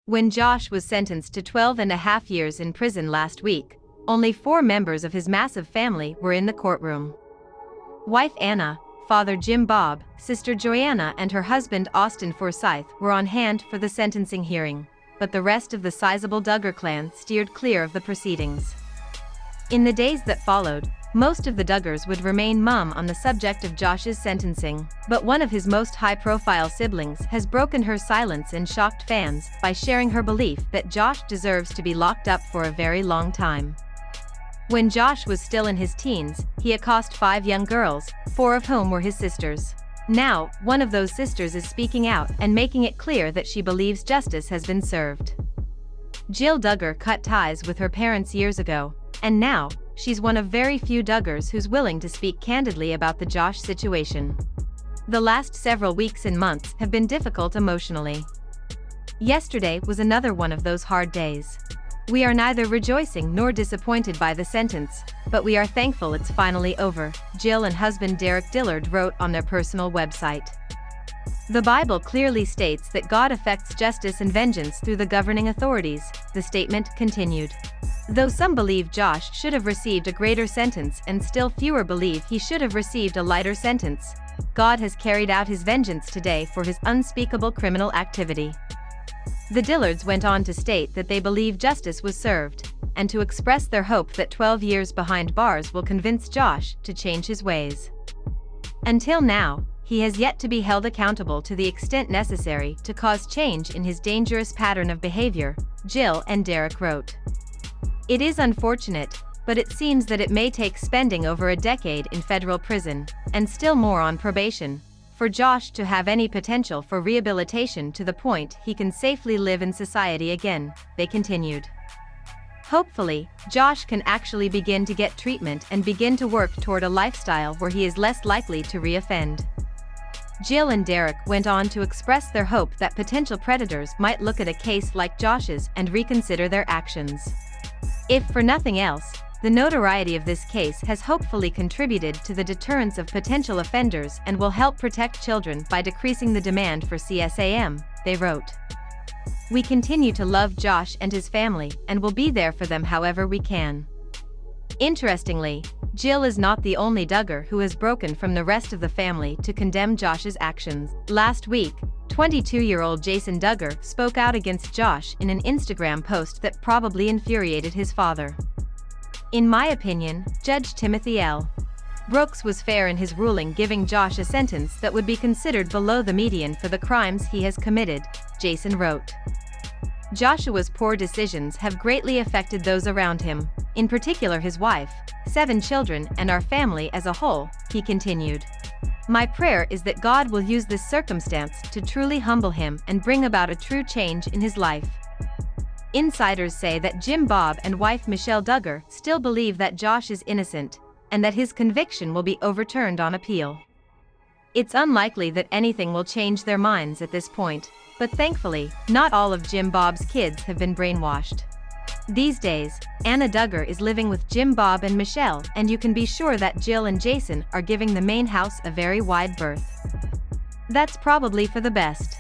When Josh was sentenced to 12.5 years in prison last week, only 4 members of his massive family were in the courtroom. Wife Anna, father Jim Bob, sister Joanna and her husband Austin Forsyth were on hand for the sentencing hearing, but the rest of the sizable Duggar clan steered clear of the proceedings. In the days that followed, most of the Duggars would remain mum on the subject of Josh's sentencing, but one of his most high-profile siblings has broken her silence and shocked fans by sharing her belief that Josh deserves to be locked up for a very long time. When Josh was still in his teens, he accosted 5 young girls, 4 of whom were his sisters. Now, one of those sisters is speaking out and making it clear that she believes justice has been served. Jill Duggar cut ties with her parents years ago, and now, she's one of very few Duggars who's willing to speak candidly about the Josh situation. The last several weeks and months have been difficult emotionally. Yesterday was another one of those hard days. We are neither rejoicing nor disappointed by the sentence, but we are thankful it's finally over, Jill and husband Derek Dillard wrote on their personal website. The Bible clearly states that God effects justice and vengeance through the governing authorities, the statement continued. Though some believe Josh should have received a greater sentence and still fewer believe he should have received a lighter sentence, God has carried out his vengeance today for his unspeakable criminal activity. The Dillards went on to state that they believe justice was served, and to express their hope that 12 years behind bars will convince Josh to change his ways. Until now, he has yet to be held accountable to the extent necessary to cause change in his dangerous pattern of behavior, Jill and Derek wrote. It is unfortunate, but it seems that it may take spending over a decade in federal prison, and still more on probation, for Josh to have any potential for rehabilitation to the point he can safely live in society again, they continued. Hopefully, Josh can actually begin to get treatment and begin to work toward a lifestyle where he is less likely to reoffend. Jill and Derek went on to express their hope that potential predators might look at a case like Josh's and reconsider their actions. If for nothing else, the notoriety of this case has hopefully contributed to the deterrence of potential offenders and will help protect children by decreasing the demand for CSAM, they wrote. We continue to love Josh and his family and will be there for them however we can. Interestingly, Jill is not the only Duggar who has broken from the rest of the family to condemn Josh's actions. Last week, 22-year-old Jason Duggar spoke out against Josh in an Instagram post that probably infuriated his father. In my opinion, Judge Timothy L. Brooks was fair in his ruling, giving Josh a sentence that would be considered below the median for the crimes he has committed, Jason wrote. Joshua's poor decisions have greatly affected those around him, in particular his wife, 7 children and our family as a whole, he continued. My prayer is that God will use this circumstance to truly humble him and bring about a true change in his life. Insiders say that Jim Bob and wife Michelle Duggar still believe that Josh is innocent, and that his conviction will be overturned on appeal. It's unlikely that anything will change their minds at this point, but thankfully, not all of Jim Bob's kids have been brainwashed. These days, Anna Duggar is living with Jim Bob and Michelle, and you can be sure that Jill and Jason are giving the main house a very wide berth. That's probably for the best.